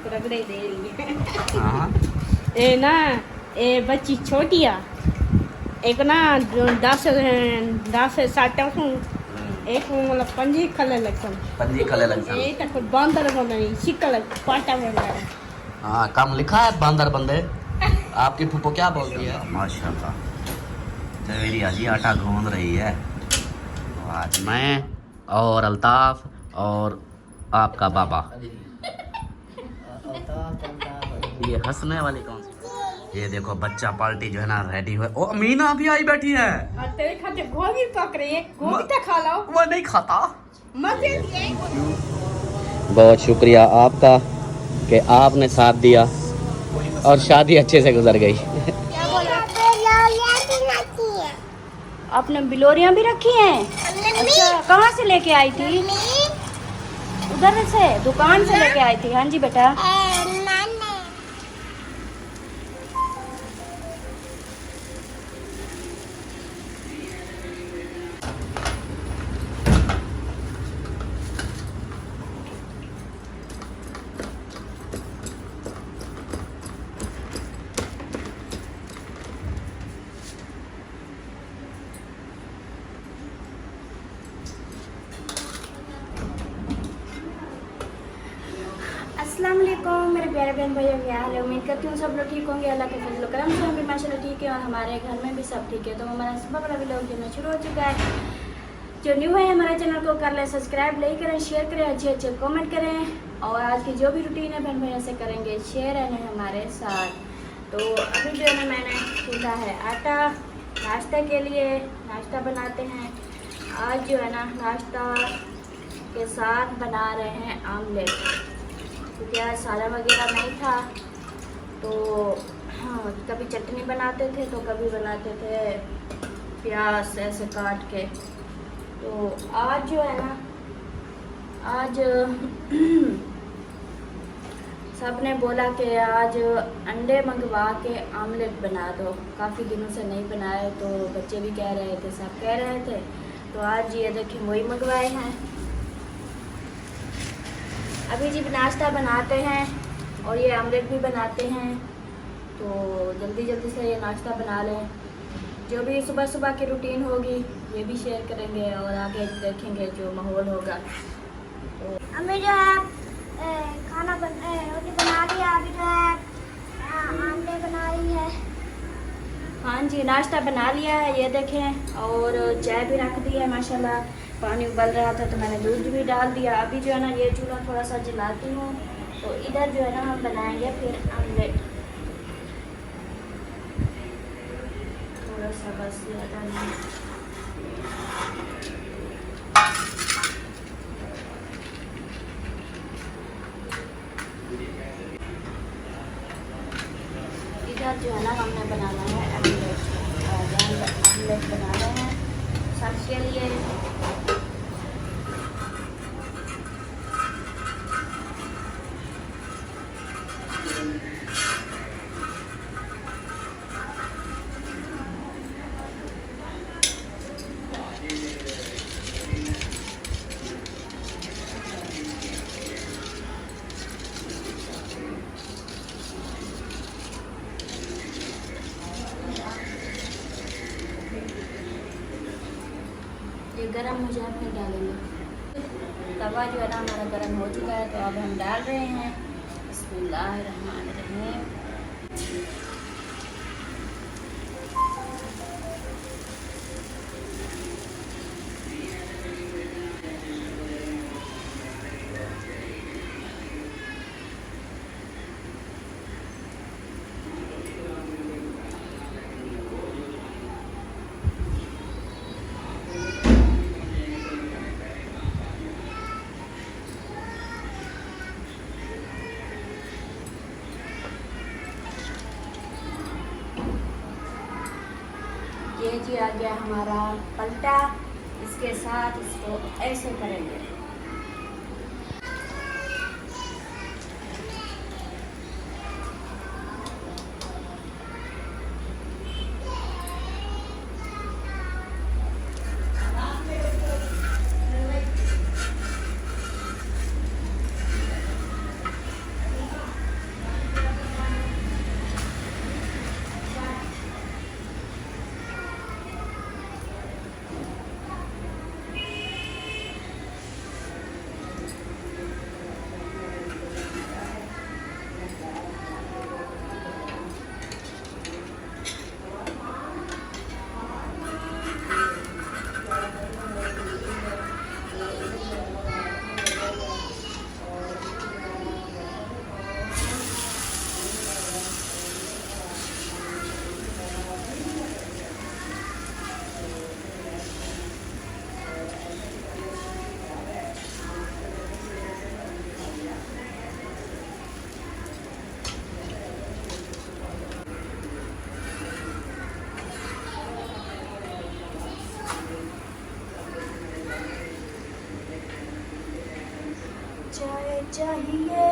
एक रगड़े दे रही है। हाँ ए ना ए बच्ची छोटी है, एक ना 10 हूँ, एक मतलब पंजी खले लगता पंजी खले लगता ए तक बांदर को नहीं शिकल पाटा में लगा। हाँ कम लिखा है बांदर बंदे। आपकी फूफो क्या बोलती है? माशाल्लाह जवेरी जी आटा गूंद रही है। आज मैं और अल्ताफ और आपका बाबा। ये हंसने वाली कौन सी? ये देखो बच्चा पार्टी जो है ना रेडी हुआ। ओ मीना भी आई बैठी है। तेरे खाते गोभी पक रही है, गोभी तो खा लो। वो नहीं खाता। मजे बहुत शुक्रिया आपका कि आपने साथ दिया और शादी अच्छे से गुजर गई। आपने बिलोरियां भी रखी हैं? अच्छा कहाँ से लेके आई थी? उधर से दुकान से लेके आई थी? हाँ जी बेटा। अस्सलाम वालेकुम मेरे प्यारे बहन भाइयों, क्या हाल है? उम्मीद करती हूँ सब लोग ठीक होंगे। अल्लाह के फजल करम से हम भी माशाल्लाह ठीक है और हमारे घर में भी सब ठीक है। तो हमारा सुबह वाला व्लॉग जो है शुरू हो चुका है। जो न्यू है हमारे चैनल को कर लें सब्सक्राइब, लाइक करें, शेयर करें, अच्छे अच्छे कमेंट करें और आज की जो भी रूटीन है बहन भैया से करेंगे शेयर है हमारे साथ। तो अभी जो है ना मैंने गूंदा है आटा नाश्ते के लिए, नाश्ता बनाते हैं। आज जो है ना नाश्ता के साथ बना रहे हैं आमलेट, क्योंकि आज सालन वगैरह नहीं था। तो हाँ कभी चटनी बनाते थे तो कभी बनाते थे प्याज ऐसे काट के। तो आज जो है ना आज सब ने बोला कि आज अंडे मंगवा के आमलेट बना दो। काफ़ी दिनों से नहीं बनाए तो बच्चे भी कह रहे थे, सब कह रहे थे। तो आज ये देखिए वही मंगवाए हैं। अभी जी नाश्ता बनाते हैं और ये आमलेट भी बनाते हैं। तो जल्दी जल्दी से ये नाश्ता बना लें। जो भी सुबह सुबह की रूटीन होगी ये भी शेयर करेंगे और आगे देखेंगे जो माहौल होगा। तो हमें जो है खाना रोटी बना लिया, अभी जो है आमलेट बना रही है। हाँ जी नाश्ता बना लिया है ये देखें, और चाय भी रख दी है माशाल्लाह। पानी उबल रहा था तो मैंने दूध भी डाल दिया। अभी जो है ना ये चूल्हा थोड़ा सा जलाती हूँ तो इधर जो है ना हम बनाएंगे फिर आमलेट। थोड़ा सा बस ज़्यादा नहीं। इधर जो है ना हमने बनाना है आमलेट, आमलेट बना रहे हैं सबके लिए। ये गरम हो जाए फिर डालेंगे। तवा जो है ना हमारा गरम हो चुका है तो अब हम डाल रहे हैं। बिस्मिल्लाहिर्रहमानिर्रहीम। ये जी आ गया हमारा पलटा। इसके साथ इसको ऐसे करेंगे। चाहिए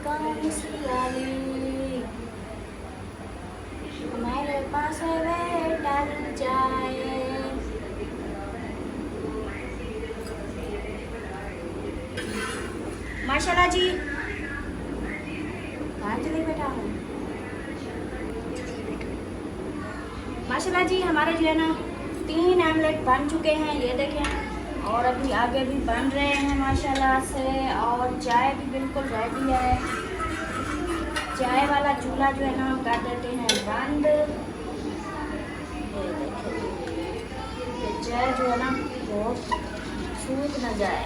कौन सी वाली, हमारे पास है वे डर जाए। माशाल्लाह जी, कहाँ चले बेटा हूँ। माशाल्लाह जी हमारे जो है ना 3 आमलेट बन चुके हैं, ये देखें, और अभी आगे भी बन रहे हैं माशाल्लाह से। और चाय भी बिल्कुल रेडी है। चाय वाला चूल्हा जो है ना हम कर देते हैं बंद। ये देखें, ये चाय जो है ना बहुत सूख न जाए।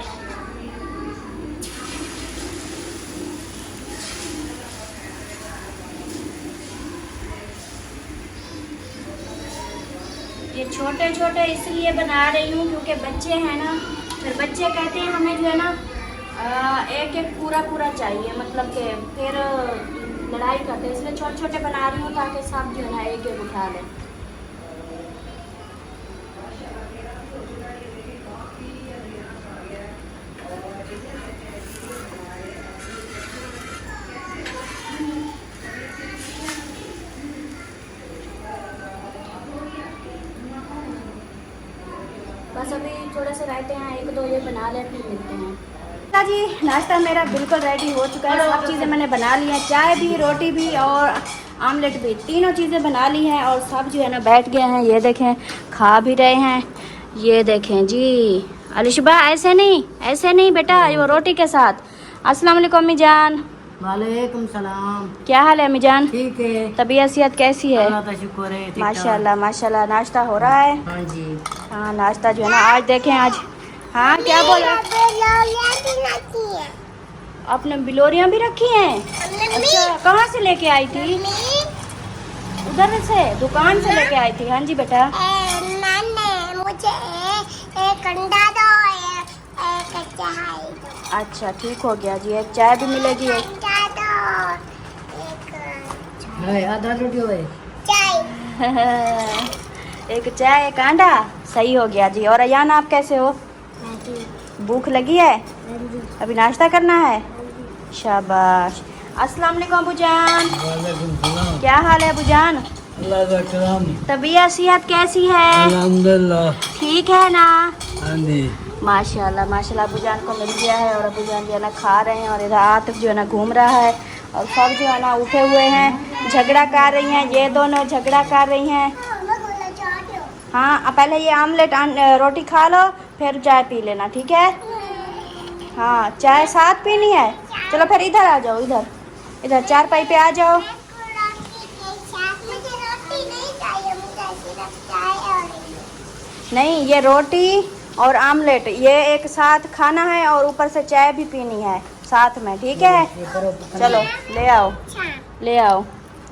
ये छोटे छोटे इसलिए बना रही हूँ क्योंकि बच्चे हैं ना, फिर बच्चे कहते हैं हमें जो है ना एक एक पूरा पूरा चाहिए, मतलब कि फिर लड़ाई करते हैं, इसलिए छोटे छोटे बना रही हूँ ताकि सब जो है ना एक एक उठा लें। बस अभी थोड़े से रहते हैं, 1-2 ये बना ले फिर मिलते हैं। जी नाश्ता मेरा बिल्कुल रेडी हो चुका है, सब चीज़ें मैंने बना ली हैं, चाय भी, रोटी भी और आमलेट भी, तीनों चीज़ें बना ली हैं। और सब जो है ना बैठ गए हैं, ये देखें खा भी रहे हैं। ये देखें जी, अलिशबा ऐसे नहीं बेटा, वो रोटी के साथ। अस्सलाम वालेकुम अम्मी जान। वालेकुम सलाम। क्या हाल है अम्मी जान? ठीक है, तबीयत सेहत कैसी है? अल्लाह का शुक्र है। ठीक माशाल्लाह माशाल्लाह। नाश्ता हो रहा है? ठाक। हाँ जी। हाँ नाश्ता जो है ना आज देखें, आज हाँ क्या बोला आपने? बिलोरियाँ भी रखी हैं? अच्छा, कहाँ से लेके आई थी? उधर से दुकान से लेके आई थी? हाँ जी बेटा। मुझे एक अंडा दो, एक चाय दो। अच्छा ठीक हो गया जी, एक चाय भी मिलेगी। एक अंडा दो, एक आधा रोटी है। चाय। एक चाय एक अंडा, सही हो गया जी। और अयान आप कैसे हो? भूख लगी है? अभी नाश्ता करना है? शाबाश। अस्सलाम वालेकुम अबू जान। वालेकुम सलाम। क्या हाल है अबू जान? अल्लाह का करम। तबीयत सेहत कैसी है? अल्हम्दुलिल्लाह। ठीक है ना? हाँ जी। माशाल्लाह माशाल्लाह। अबू जान को मिल गया है और अबू जान जो है ना खा रहे हैं, और इधर आतिफ जो है ना घूम रहा है, और सब जो है ना उठे हुए हैं, झगड़ा कर रही हैं, ये दोनों झगड़ा कर रही हैं। हाँ पहले ये आमलेट रोटी खा लो, फिर चाय पी लेना, ठीक है? हाँ चाय साथ पीनी है। चलो फिर इधर आ जाओ, इधर चारपाई पे आ जाओ। नहीं, ये रोटी और आमलेट ये एक साथ खाना है, और ऊपर से चाय भी पीनी है साथ में, ठीक है? चलो ले आओ।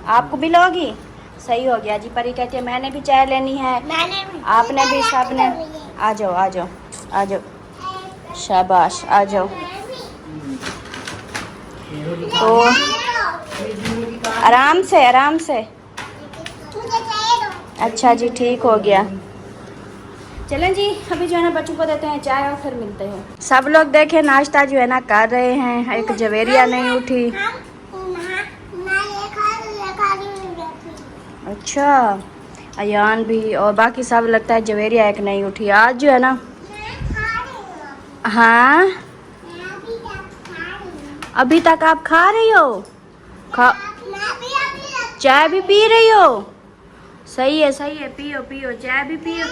आपको भी लोगी? सही हो गया जी। परी कहती है मैंने भी चाय लेनी है, आपने भी, सबने। आ जाओ। शाबाश, आ जाओ। तो आराम से। अच्छा जी, ठीक हो गया। चलें जी, अभी जो है ना बच्चों को देते हैं चाय और फिर मिलते हैं। सब लोग देखें नाश्ता जो है ना कर रहे हैं। एक जवेरिया नहीं उठी। अच्छा, अयान भी और बाकी सब लगता है जवेरिया एक नहीं उठी आज जो है ना। हाँ अभी तक आप खा रही हो? चाय भी पी रही हो? सही है, पियो चाय भी पियो।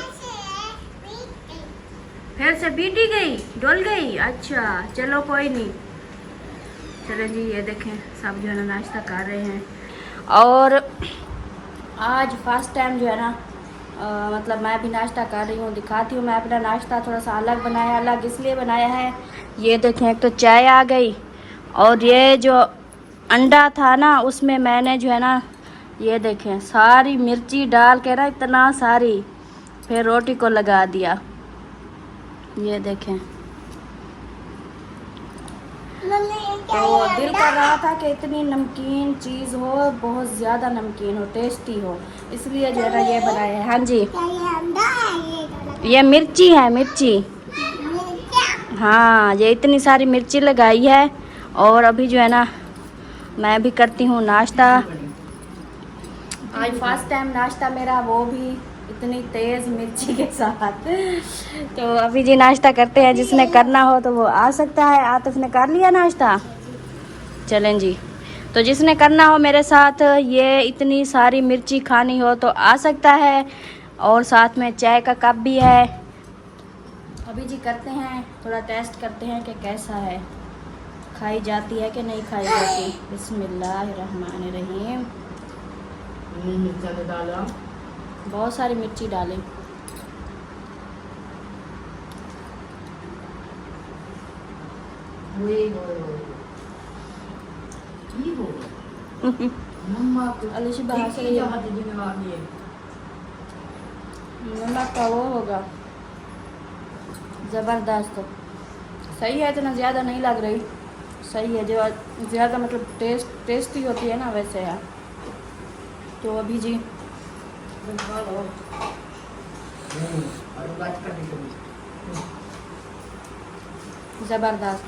फिर से बीटी गई, डुल गई? अच्छा चलो कोई नहीं। चलो जी, ये देखें सब जो है ना नाश्ता कर रहे हैं। और आज फर्स्ट टाइम जो है ना मतलब मैं भी नाश्ता कर रही हूँ, दिखाती हूँ मैं अपना नाश्ता। थोड़ा सा अलग बनाया, अलग इसलिए बनाया है, ये देखें एक तो चाय आ गई, और ये जो अंडा था ना उसमें मैंने जो है ना ये देखें सारी मिर्ची डाल के ना, इतना सारी, फिर रोटी को लगा दिया। ये देखें, तो दिल कर रहा था कि इतनी नमकीन चीज़ हो, बहुत ज़्यादा नमकीन हो, टेस्टी हो, इसलिए जो है ना ये बनाया है। हाँ जी, ये मिर्ची है, मिर्ची। हाँ ये इतनी सारी मिर्ची लगाई है, और अभी जो है ना मैं भी करती हूँ नाश्ता। आज फर्स्ट टाइम नाश्ता मेरा, वो भी इतनी तेज़ मिर्ची के साथ। तो अभी जी नाश्ता करते हैं, जिसने करना हो तो वो आ सकता है। आतिफ ने कर लिया नाश्ता, चलें जी। तो जिसने करना हो मेरे साथ, ये इतनी सारी मिर्ची खानी हो तो आ सकता है, और साथ में चाय का कप भी है। अभी जी करते हैं, थोड़ा टेस्ट करते हैं कि कैसा है, खाई जाती है कि नहीं खाई जाती। बिस्मिल्लाहिर्रहमानिर्रहीम। बहुत सारी मिर्ची डालें। अलिश बाहर से नमक का वो होगा ज़बरदस्त। सही है, इतना ज़्यादा नहीं लग रही, सही है। जो ज़्यादा मतलब टेस्टी होती है ना, वैसे है। तो अभी जी ज़बरदस्त।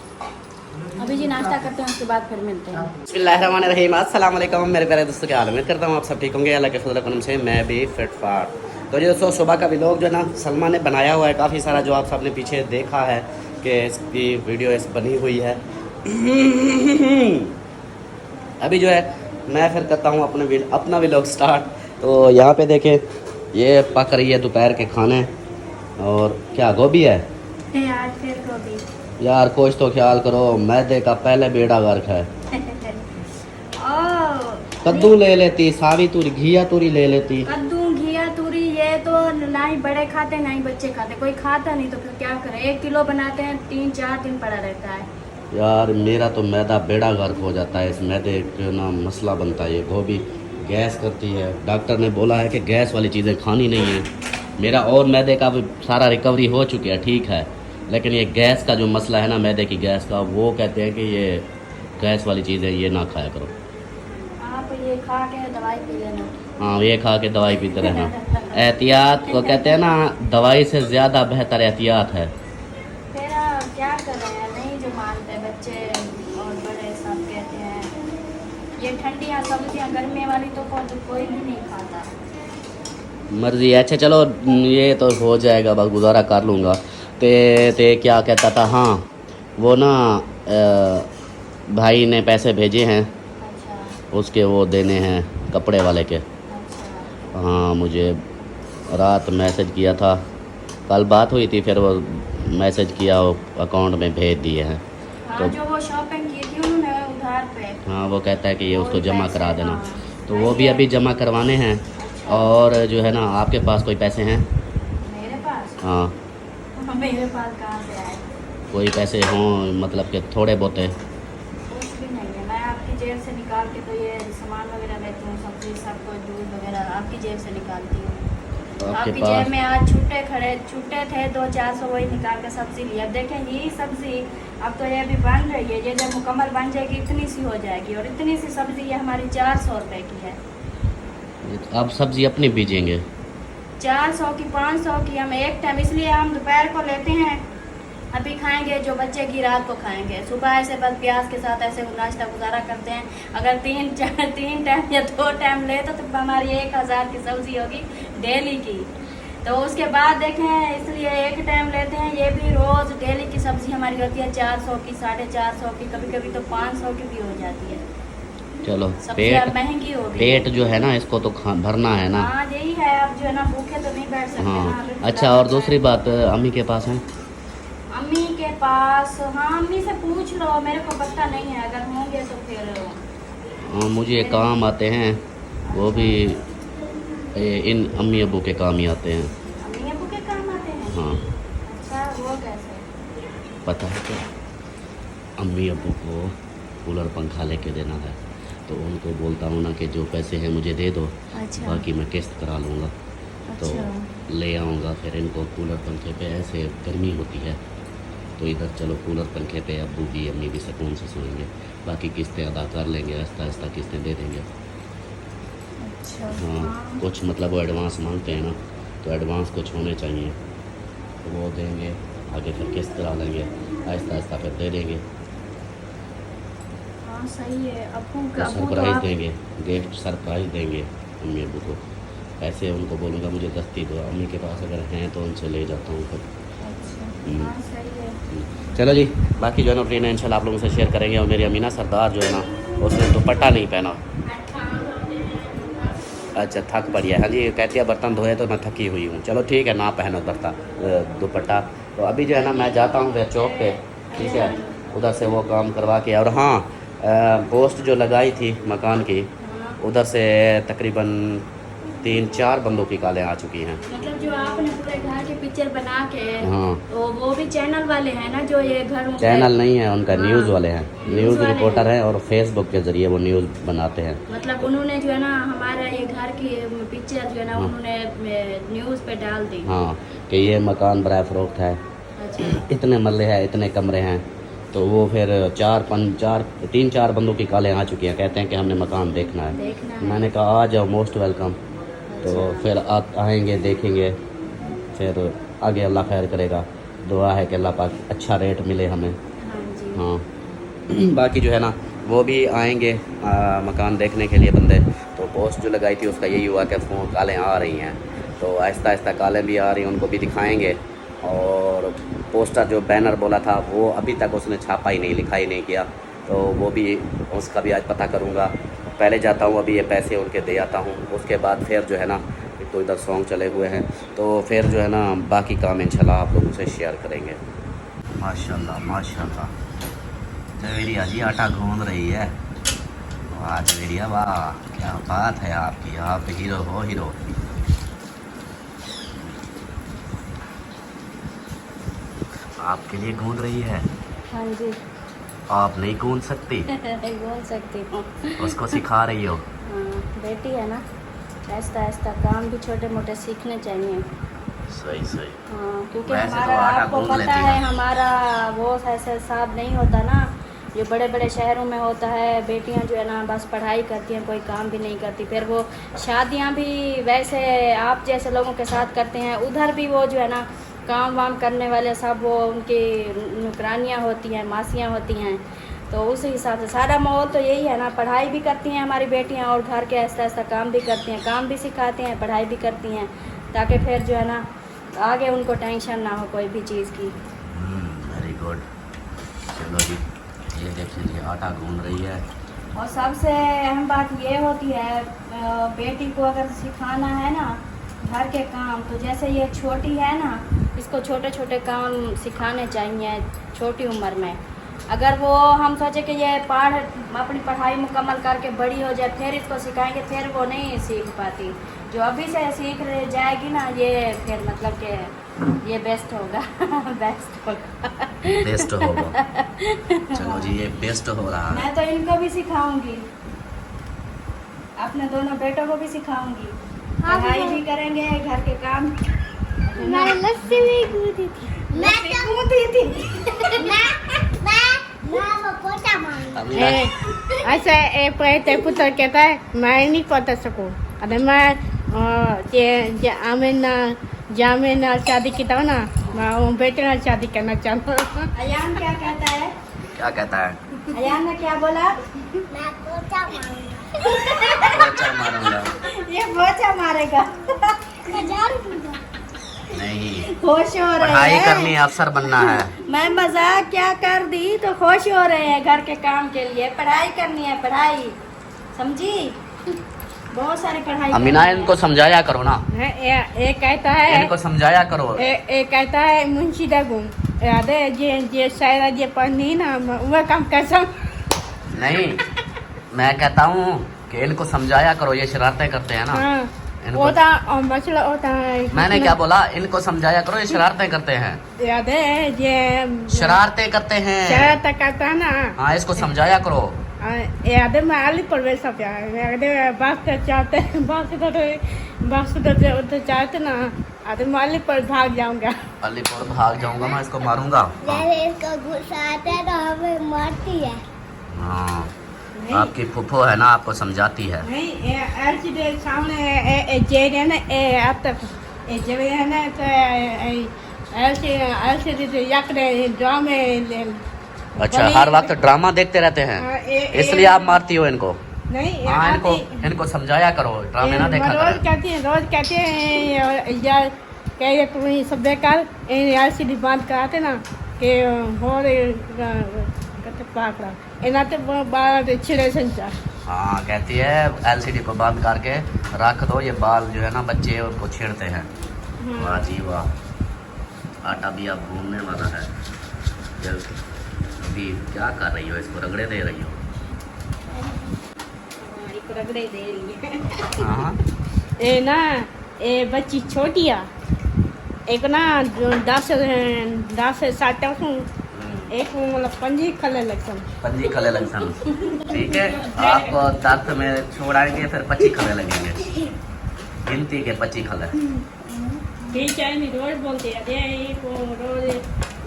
अभी जी नाश्ता करते हैं, उसके बाद फिर मिलते हैं। बिस्मिल्लाहिर्रहमानिर्रहीम। अस्सलाम वालेकुम मेरे प्यारे दोस्तों, क्या हाल है? उम्मीद करता हूँ आप सब ठीक होंगे। अल्लाह के फजल करम से मैं भी फिट फाट। तो ये दोस्तों सुबह का व्लॉग जो ना सलमा ने बनाया हुआ है काफ़ी सारा, जो आप सबने पीछे देखा है कि इसकी वीडियो इस बनी हुई है। अभी जो है मैं फिर करता हूँ अपना व्लॉग स्टार्ट। तो यहाँ पे देखें, ये पक रही है दोपहर के खाने। और क्या गोभी है आज फिर गोभी। यार, कुछ तो ख्याल करो, मैदे का पहले बेड़ा गर्क है। कद्दू ले लेती, सारी तूरी घिया तूरी ले लेती। कद्दू घिया तूरी ये तो ना ही बड़े खाते ना ही बच्चे खाते, कोई खाता नहीं, तो फिर क्या करें। 1 किलो बनाते हैं, 3-4 दिन पड़ा रहता है। यार मेरा तो मैदा बेड़ा गर्क हो जाता है, इस मैदे का ना मसला बनता है। ये गोभी गैस करती है, डॉक्टर ने बोला है कि गैस वाली चीज़ें खानी नहीं है। मेरा और मैदे का भी सारा रिकवरी हो चुकी है, ठीक है, लेकिन ये गैस का जो मसला है ना, मैदे की गैस का, वो कहते हैं कि ये गैस वाली चीज़ें ये ना खाया करो। आप ये खा के दवाई पी लेना। हाँ, ये खा के दवाई पीते रहना। एहतियात को कहते हैं ना, दवाई से ज़्यादा बेहतर एहतियात है। फिर क्या कर रहे हैं, नहीं जो मानते बच्चे और बड़े सब कहते हैं। ये ठंडियाँ सब्जियाँ गर्मी वाली तो कोई भी नहीं खाता। मर्जी है। अच्छा चलो, ये तो हो जाएगा, बस गुजारा कर लूँगा। ते क्या कहता था, हाँ वो ना भाई ने पैसे भेजे हैं, अच्छा उसके वो देने हैं कपड़े वाले के। अच्छा। हाँ, मुझे रात मैसेज किया था, कल बात हुई थी, फिर वो मैसेज किया, वो अकाउंट में भेज दिए हैं। हाँ, तो जो वो शॉपिंग की थी उन्होंने उधार पे। हाँ, वो कहता है कि ये उसको वही जमा पैसे, करा देना। हाँ। तो वो भी अभी जमा करवाने हैं। अच्छा। और जो है ना, आपके पास कोई पैसे हैं? मेरे पास? हाँ, मेरे पास कहाँ से आए? कोई पैसे हों, मतलब कि थोड़े बहुते। कुछ भी नहीं है, मैं आपकी जेब से निकाल के तो ये सामान वगैरह लेती हूँ, सब्जी सब कुछ, दूध वगैरह आपकी जेब से निकालती हूँ। आपकी पास जेब में आज छुट्टे थे 200-400, वही निकाल के सब्जी लिया। देखें यही सब्जी अब तो ये भी बन रही है, ये जब मुकम्मल बन जाएगी इतनी सी हो जाएगी, और इतनी सी सब्जी ये हमारी 400 रुपये की है। अब सब्जी अपनी बीजेंगे 400 की 500 की हम एक टाइम, इसलिए हम दोपहर को लेते हैं, अभी खाएंगे, जो बच्चे की रात को खाएंगे। सुबह ऐसे बस प्याज के साथ ऐसे नाश्ता गुजारा करते हैं। अगर 3 टाइम या 2 टाइम ले तो हमारी 1000 की सब्जी होगी डेली की। तो उसके बाद देखें, इसलिए एक टाइम लेते हैं। ये भी रोज़ डेली की सब्जी हमारी होती है 400 की, 450 की, कभी कभी तो 500 की भी हो जाती है। चलो, सब्जियाँ पेट महंगी हो गई। पेट जो है ना, इसको तो भरना है ना। हाँ यही है, अब जो है ना भूखे तो नहीं बैठ सकते ना, हाँ, अभी अच्छा, और दूसरी बात, अम्मी के पास है? अम्मी के पास, हाँ अम्मी से पूछ लो, मेरे को पता नहीं है, अगर होंगे तो फिर। मुझे काम आते हैं, वो भी इन अम्मी अबू के काम ही आते हैं। अम्मी अबू के काम आते हैं? हाँ, अच्छा, वो कैसे? पता है क्या, अम्मी अबू को कूलर पंखा लेके देना है, तो उनको बोलता हूँ ना कि जो पैसे हैं मुझे दे दो, अच्छा। बाकी मैं किस्त करा लूँगा। तो ले आऊँगा, फिर इनको कूलर पंखे पे, ऐसे गर्मी होती है तो इधर चलो कूलर पंखे पे अब्बू भी अम्मी भी सुकून से सोएंगे, बाकी किस्तें अदा कर लेंगे, आहिस्ता आहिस्ता किस्तें दे देंगे। अच्छा। हाँ, कुछ मतलब वो एडवांस मांगते हैं ना, तो एडवांस कुछ होने चाहिए, तो वो देंगे, आगे फिर किस्त करा लेंगे, आहिस्ता आहिस्ता फिर दे देंगे। हाँ सही है। अब्बू तो अब्बू तो सरप्राइज आप देंगे, गिफ्ट सरप्राइज देंगे अम्मी अब्बू को। पैसे उनको बोलूँगा मुझे दस्ती दो, अम्मी के पास अगर हैं तो उनसे ले जाता हूँ फिर। अच्छा हाँ सही है। चलो जी, बाकी जो है ना रूटीन है इंशाल्लाह आप लोगों से शेयर करेंगे। और मेरी अमीना सरदार जो है ना उसने दुपट्टा नहीं पहना। अच्छा थक पड़ी है, हाँ जी कहती है बर्तन धोए तो मैं थकी हुई हूँ। चलो ठीक है ना पहनो दुपट्टा। तो अभी जो है ना मैं जाता हूँ वे चौक पे, ठीक है, उधर से वो काम करवा के। और हाँ पोस्ट जो लगाई थी मकान की, उधर से तकरीबन 3-4 बंदों की कॉलें आ चुकी हैं। मतलब जो आपने पूरे घर की पिक्चर बना के, हाँ तो वो भी चैनल वाले हैं ना जो ये घर में चैनल नहीं है उनका, हाँ, न्यूज़ वाले हैं, न्यूज़ वाले रिपोर्टर हैं। हैं और फेसबुक के ज़रिए वो न्यूज़ बनाते हैं। मतलब उन्होंने जो है ना हमारा ये घर की पिक्चर जो है ना हाँ। उन्होंने न्यूज़ पे डाल दी। हाँ कि ये मकान बराए फ़रोख्त है, अच्छा इतने मरले हैं, इतने कमरे हैं। तो वो फिर 3-4 बंदों की कॉलें आ चुकी हैं, कहते हैं कि हमने मकान देखना है। देखना है। मैंने कहा आ जाओ, मोस्ट वेलकम। तो फिर आप आएंगे देखेंगे, फिर आगे अल्लाह खैर करेगा। दुआ है कि अल्लाह पाक अच्छा रेट मिले हमें। हाँ जी हाँ बाकी जो है ना वो भी आएंगे मकान देखने के लिए बंदे। तो पोस्ट जो लगाई थी उसका यही हुआ कि फ़ोन कॉलें आ रही हैं, तो आहिस्ता आहिस्ता कॉलें भी आ रही हैं, उनको भी दिखाएंगे। और पोस्टर जो बैनर बोला था वो अभी तक उसने छापा ही नहीं, लिखा ही नहीं किया, तो वो भी उसका भी आज पता करूँगा। पहले जाता हूँ, अभी ये पैसे उनके दे आता हूँ, उसके बाद फिर जो है ना एक तो इधर सॉन्ग चले हुए हैं, तो फिर जो है ना बाकी काम इंशाल्लाह आप लोगों से शेयर करेंगे। माशाल्लाह माशाल्लाह जवेरिया जी आटा गूंद रही है। वाह जवेरिया वाह, क्या बात है आपकी, आप हीरो हो हीरो। आपके लिए गूंद रही है, हाँ जी आप नहीं गूंद सकती, बोल सकती हूँ। उसको सिखा रही हो। हाँ बेटी है ना, ऐसा ऐसा काम भी छोटे मोटे सीखने चाहिए। सही सही। हाँ क्योंकि वैसे तो हमारा आटा आपको गूंद पता लेती है है। हमारा वो ऐसा हिसाब नहीं होता ना, जो बड़े बड़े शहरों में होता है। बेटियां जो है ना बस पढ़ाई करती हैं, कोई काम भी नहीं करती। फिर वो शादियां भी वैसे आप जैसे लोगों के साथ करते हैं, उधर भी वो जो है ना काम वाम करने वाले सब वो उनकी नुकरानियाँ होती हैं, मासियाँ होती हैं। तो उस हिसाब से सारा माहौल तो यही है ना, पढ़ाई भी करती हैं हमारी बेटियां और घर के ऐसा ऐसा काम भी करती हैं, काम भी सिखाते हैं, पढ़ाई भी करती हैं, ताकि फिर जो है ना आगे उनको टेंशन ना हो कोई भी चीज़ की। Very good. चलो जी ये देख लीजिए आटा गूंद रही है। और सबसे अहम बात ये होती है बेटी को अगर सिखाना है ना घर के काम, तो जैसे ये छोटी है ना, इसको छोटे छोटे काम सिखाने चाहिए छोटी उम्र में। अगर वो हम सोचे कि ये अपनी पढ़ाई मुकम्मल करके बड़ी हो जाए फिर इसको सिखाएंगे, फिर वो नहीं सीख पाती। जो अभी से सीख जाएगी ना ये फिर मतलब कि ये बेस्ट होगा बेस्ट होगा बेस्ट होगा। चलो जी ये बेस्ट हो रहा है। मैं तो इनको भी सिखाऊंगी, अपने दोनों बेटों को भी सिखाऊंगी, हाँ, पढ़ाई हाँ। भी करेंगे, घर के काम। मैं लस्सी भी कूदी थी। मैं कूदी थी। वो पोता मारूंगा। अमीना ऐसे ते पुत्र कहता है मैं नहीं पता सकूँ। अरे मैं जामिन शादी की था ना, मैं वो बेटे ना शादी करना चाहता हूँ। अयान क्या कहता है? क्या कहता है? अयान ने क्या बोला? मैं पोता मारूंगा। पोछा मारूंगा। ये पोछा मारेगा। मैं जा रही हूँ। नहीं खुश हो रहे पढ़ाई हैं। करनी है, अफसर बनना है। मैं मजाक क्या कर दी तो खुश हो रहे हैं घर के काम के लिए। पढ़ाई करनी है, पढ़ाई समझी, बहुत सारी पढ़ाई अमीना करनी है। इनको समझाया करो ना, एक कहता है इनको समझाया करो। एक कहता है मुंशी दगुम याद है जे शायद जे पढ़नी ना वह काम कैसा। नहीं मैं कहता हूँ कि इनको समझाया करो, ये शरारतें करते हैं ना। हाँ इनको होता और मसला होता है। मैंने क्या बोला, इनको समझाया करो, ये शरारतें करते हैं, याद है जे शरारतें करते हैं। शरारत करता है ना। हाँ इसको समझाया करो। याद है मैं आली पर वे सब याद है बस चाहते उधर चाहते ना, अरे मैं आली पर भाग जाऊंगा। अलीपुर भाग जाऊंगा, मैं इसको मारूंगा। जब इसको गुस्सा आता है तो हमें मारती है। हाँ आपकी फूफो है ना, आपको समझाती है। नहीं ऐसी देर सामने जेड है ना अब तक जब है ना तो ऐसे ऐसे यक ड्रामे अच्छा, बड़ी- हर वक्त ड्रामा देखते रहते हैं, हाँ, इसलिए आप मारती हो इनको। नहीं हाँ, इनको इनको समझाया करो, ड्रामे ना देखा रोज करें। कहते हैं यार कह कोई सब बेकार LCD बंद कराते ना कि और कहते पाकड़ा इना तो बाल छिड़े संचा। हाँ, कहती है LCD को बंद करके रख दो, ये बाल जो है ना बच्चे उनको छेड़ते हैं। वाह जी वाह। आटा भी अब भूनने वाला है। अभी क्या कर रही हो, इसको रगड़े दे रही हो? रगड़े दे रही है। हाँ, ए ना ए बच्ची छोटी आ, एक ना 10 साठ एक मतलब 5 खले लगसन। पंजी खले लगसन। ठीक है, आपको 10 में छोड़ाएंगे, फिर 25 खले लगेंगे, गिनती के 25 खले। ठीक है, नहीं रोज बोलते हैं ये को रोज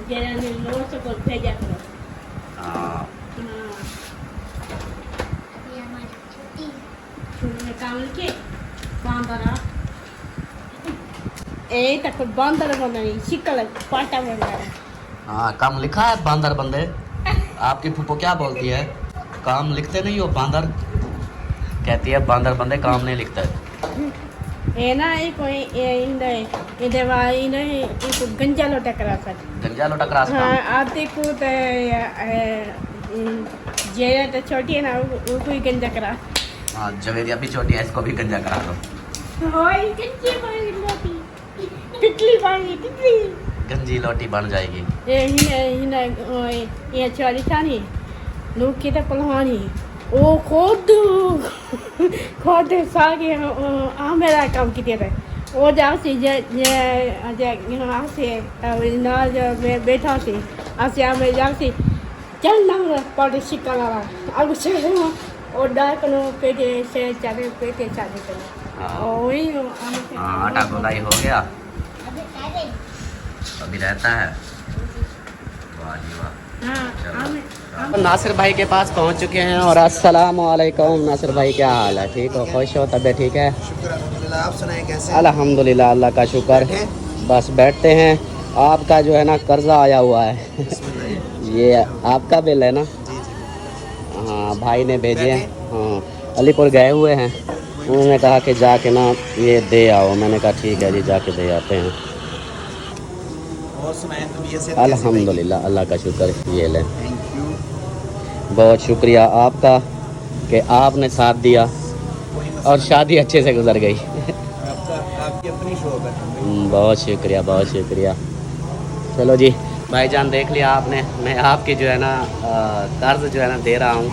जरा ने रोज से बोल भेजा करो। हाँ, हाँ, अभी हमारी छुट्टी तुमने काम लिखे बांदरा ए तक बांदर बनाई शिकल पाटा बना। हाँ, काम लिखा है बांदर बंदे। आपकी फूफो क्या बोलती है, काम लिखते नहीं हो बांदर? कहती है बांदर बंदे काम नहीं लिखते। ए ना एक इधर वाली ने एक गंजा लोटा करा सकते। गंजा लोटा क्रॉस हाँ, काम। आते को तो जेरा तो छोटी है ना वो कोई गंजा करा। हाँ, जवेरिया भी छोटी है, इसको भी गंजा करा दो। होय गंजी पानी लोटी पिटली पानी पिटली गंजी लोटी बन जाएगी। ए हिने ये छोरी थानी लोग के तो पलवानी ओ खुद सागे आ मेरा काम की तेरे वो जाओ से जे यहाँ से ना जो मैं बैठा से आसे आ मैं जाओ से चल ना पढ़ शिका ला अब से और डाल कनो पेटे से चारे पेटे चारे करो। हाँ। ओ वही हाँ, आटा गोलाई हो गया, अभी पहले अभी रहता है। वाह जी वाह। हाँ नासिर भाई के पास पहुंच चुके हैं और अस्सलाम वालेकुम। नासिर भाई क्या हाल है, ठीक हो, खुश हो, तबीयत ठीक है? आप सुनाएं कैसे? अल्हम्दुलिल्लाह, अल्लाह का शुक्र। बस बैठते हैं। आपका जो है ना कर्जा आया हुआ है ये आपका बिल है ना? हाँ, भाई ने भेजे हैं। हाँ, अलीपुर गए हुए हैं, उन्होंने कहा कि जाके ना ये दे आओ। मैंने कहा ठीक है जी, जाके दे आते हैं। और सुनाएं तबीयत से? अल्हम्दुलिल्लाह, अल्लाह का शुक्र। ये लें, थैंक यू। बहुत शुक्रिया आपका कि आपने साथ दिया और शादी अच्छे से गुजर गई। आपकी अपनी शौक है। बहुत शुक्रिया, बहुत शुक्रिया। चलो जी भाईजान, देख लिया आपने, मैं आपकी जो है ना कर्ज जो है ना दे रहा हूँ,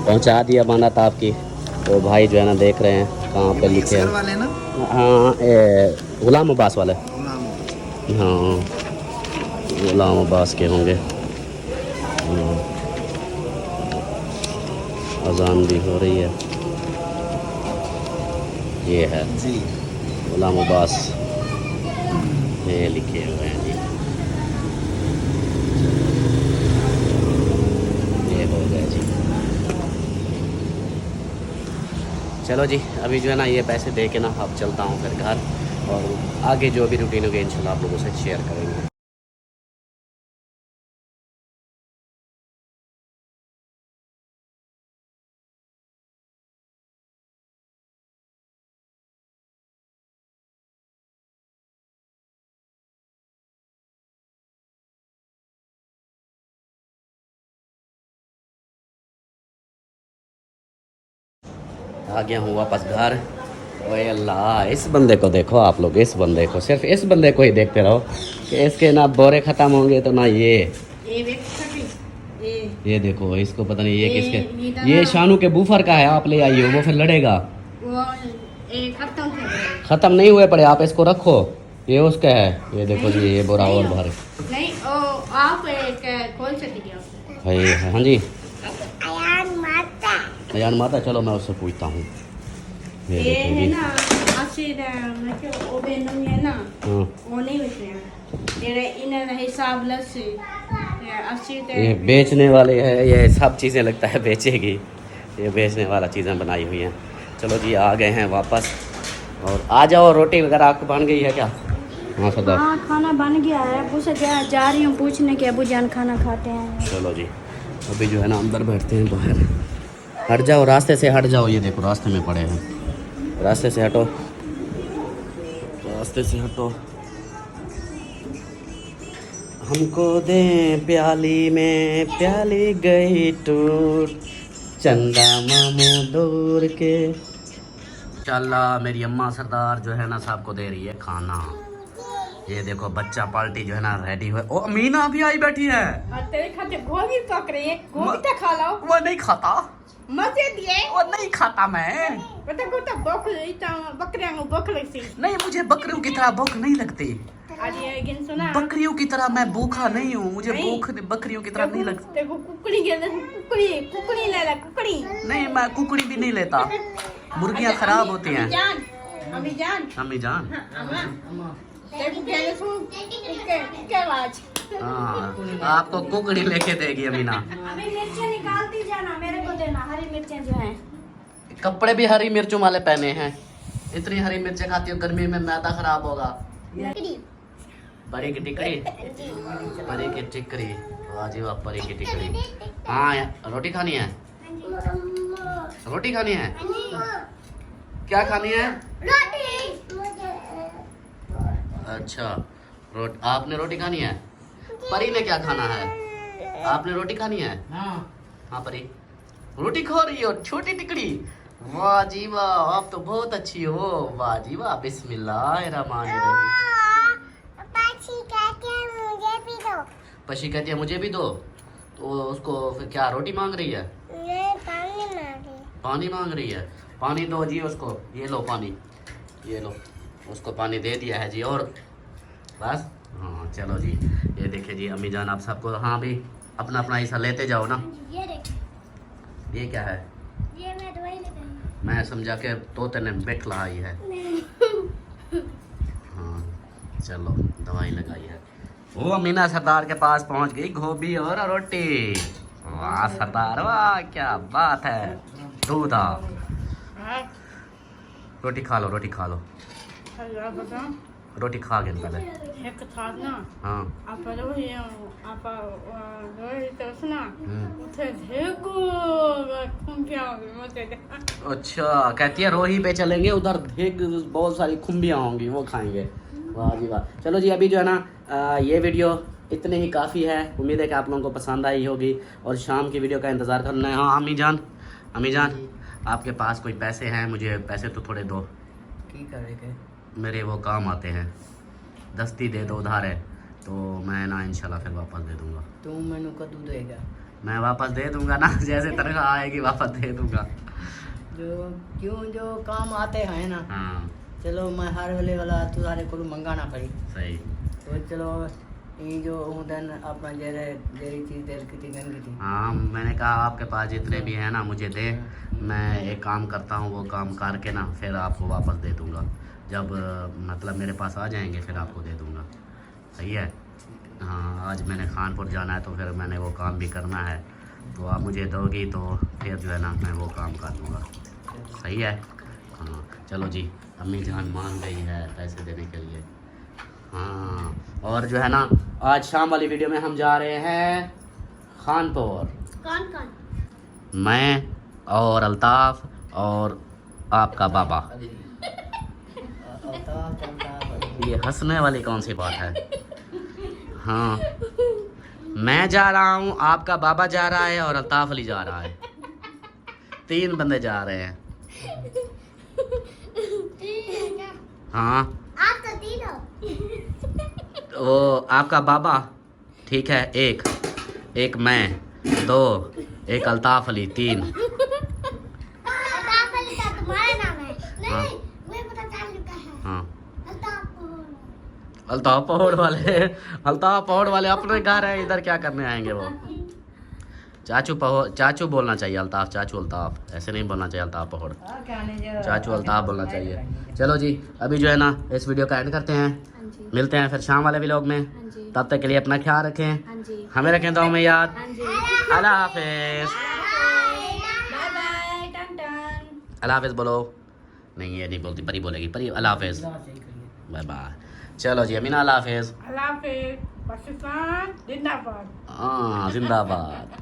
पहुँचा दिया बाना ताप की। तो भाई जो है ना देख रहे हैं कहाँ पे लिखे हैं। वाले ना? हाँ, गुलाम अब्बास वाले। गुलाम। हाँ, गुलाम अब्बास के होंगे। अजान भी हो रही है। ये है जी। गुलाम अब्बास, ये लिखे हुए हैं जी। ये हो गया जी। चलो जी, अभी जो है ना ये पैसे दे के ना अब चलता हूँ फिर घर, और आगे जो भी रूटीन होगी इंशाल्लाह आप लोगों से शेयर करेंगे। आ गया हूँ वापस घर। ओए अल्लाह, इस बंदे को देखो आप लोग, इस बंदे को, सिर्फ इस बंदे को ही देखते रहो कि इसके ना बोरे ख़त्म होंगे तो ना ये देखो, इसको पता नहीं ये किसके, ये शानू के बूफर का है, आप ले आइए, वो फिर लड़ेगा। ख़त्म नहीं हुए पड़े, आप इसको रखो, ये उसका है। ये देखो जी, ये बोरा और भर नहीं आप कौन सा दिया है। हाँ जी, अयान माता अयान माता, चलो मैं उससे पूछता हूँ। ये ये देखो है जी। ना आसिर मतलब ओबे नमी है ना हाँ, वो नहीं बेचने तेरे इन्हें हिसाब लस आसिर ये बेचने वाले हैं, ये सब चीज़ें लगता है बेचेगी, ये बेचने वाला चीज़ें बनाई हुई हैं। चलो जी, आ गए हैं वापस, और आ जाओ। रोटी वगैरह आपको बन गई है क्या? हाँ सरदार। हाँ, खाना बन गया है। अबू से जा रही हूँ पूछने के, अबू जान खाना खाते हैं। चलो जी, अभी जो है ना अंदर बैठते हैं बाहर। हट जाओ, रास्ते से हट जाओ। ये देखो रास्ते में पड़े हैं, रास्ते से हटो, रास्ते से हटो। हमको दे प्याली में प्याली गई टूट, चंदा मामू दूर के। चला मेरी अम्मा सरदार जो है ना सबको दे रही है खाना। ये देखो बच्चा पार्टी जो है ना रेडी हुआ। ओ अमीना भी आई बैठी है। तेरे खाते गोभी पक रही है, गोभी तो खा लो। वो नहीं खाता, मजे दिए वो नहीं खाता मैं। बता गोता भूख रही था, बकरियां को भूख लगती। नहीं, मुझे बकरियों की तरह भूख नहीं लगती। अरे अगेन सुना, बकरियों की तरह मैं भूखा नहीं हूँ, मुझे नहीं। भूख बकरियों की तरह नहीं लगती। देखो कुकड़ी के कुकड़ी कुकड़ी ले ला, कुकड़ी नहीं, मैं कुकड़ी भी नहीं लेता, मुर्गियाँ खराब होती हैं। अम्मी जान अम्मी जान, देखो कहने सुन के आवाज। हाँ आपको कुकड़ी लेके देगी अमीना। अभी मिर्चें निकालती जाना, मेरे को देना हरी मिर्चें जो हैं। कपड़े भी हरी मिर्चों वाले पहने हैं। इतनी हरी मिर्चें खाती हो, गर्मी में मैदा खराब होगा। परी की टिकड़ी, परी की टिकड़ी, वाह जी वाह, परी की टिकड़ी। हाँ रोटी खानी है, रोटी खानी है। क्या खानी है? अच्छा आपने रोटी खानी है। परी ने क्या खाना है? आपने रोटी खानी है? हाँ परी रोटी खा रही हो, छोटी टिकड़ी। वाह जी वाह, आप तो बहुत अच्छी हो। वाह जी वाह, बिस्मिल्लाहिर्रहमानिर्रहीम। पशी कहती है मुझे भी दो, तो उसको फिर क्या रोटी मांग रही है? पानी मांग रही है। पानी दो जी उसको, ये लो पानी, ये लो, उसको पानी दे दिया है जी। और बस हाँ चलो जी, ये देखिए जी अम्मी जान आप सबको, हाँ भी अपना अपना हिस्सा लेते जाओ ना। ये देख, ये क्या है? ये मैं दवाई लगाई। मैं समझा के तोते ने बेट लाई है। हाँ चलो दवाई लगाई है। वो अमीना सरदार के पास पहुंच गई, गोभी और रोटी। वाह सरदार वाह, क्या बात है। दूध आ, रोटी खा लो, रोटी खा लो, रोटी खा गए पहले। एक था ना हाँ आप रोही आप रोही तो सुना उसे देखो खुंबियां मुझे। अच्छा कहती है रोही पे चलेंगे, उधर ढेग बहुत सारी खुम्बियाँ होंगी, वो खाएंगे। वाह जी वाह। चलो जी अभी जो है ना ये वीडियो इतने ही काफ़ी है। उम्मीद है कि आप लोगों को पसंद आई होगी और शाम की वीडियो का इंतज़ार करना है। हाँ अम्मी जान, अम्मी जान आपके पास कोई पैसे हैं? मुझे पैसे तो थोड़े दो, की करेंगे? मेरे वो काम आते हैं। दस्ती दे दो, उधार है तो मैं ना इंशाल्लाह फिर वापस दे दूँगा। तू मैनू कदू देगा? मैं वापस दे दूँगा ना, जैसे तनख्वाह आएगी वापस दे दूँगा। जो क्यों जो काम आते हैं ना, हाँ चलो मैं हर वेले वाला तुम्हारे को मंगा ना पड़ी। सही। तो चलो ये जो उदन अपना जेरे जेरी चीज देर की थी गंगी थी। हाँ मैंने कहा आपके पास जितने भी हैं ना मुझे दे, मैं एक काम करता हूँ, वो काम करके ना फिर आपको वापस दे दूँगा। जब मतलब मेरे पास आ जाएंगे फिर आपको दे दूँगा। सही है। हाँ आज मैंने खानपुर जाना है तो फिर मैंने वो काम भी करना है, तो आप मुझे दोगी तो फिर जो है ना मैं वो काम कर दूँगा। सही है। हाँ चलो जी, अम्मी जान मान गई है पैसे देने के लिए। हाँ और जो है ना आज शाम वाली वीडियो में हम जा रहे हैं खानपुर। कौन कौन? मैं और अल्ताफ़ और आपका बाबा। ये हंसने वाली कौन सी बात है? हाँ मैं जा रहा हूँ, आपका बाबा जा रहा है और अल्ताफ़ अली जा रहा है। 3 बंदे जा रहे हैं। हाँ आप तो 3 हो। वो आपका बाबा ठीक है, एक मैं, 2 एक अल्ताफ़ अली, 3। अल्ताफ अली का तुम्हारा नाम है? हाँ। नहीं, मुझे पता चल चुका है। हाँ अल्ताफ। अल्ताफ़ पहाड़ वाले अपने घर है, इधर क्या करने आएंगे वो? चाचू बोलना चाहिए, अल्ताफ़ चाचू अल्ताफ़ ऐसे नहीं बोलना चाहिए, अल्ताफ़ पहाड़ चाचू अल्ताफ़ बोलना चाहिए। चलो जी अभी जो है ना इस वीडियो का एंड करते हैं, हाँ जी, मिलते हैं फिर शाम वाले व्लॉग में। हाँ जी, तब तक के लिए अपना ख्याल रखें, हाँ जी, हमें रखें दुआ में याद। हाँ जी। अल्लाह हाफिज़। बाय बाय, टन टन। अल्लाह हाफिज़ बोलो। नहीं ये नहीं बोलती, परी बोलेगी, परी अल्लाह हाफिज़, बाय बाय। चलो जी अमीना अल्लाह हाफिज़। अल्लाह हाफिज़। पाकिस्तान जिंदाबाद। हाँ जिंदाबाद।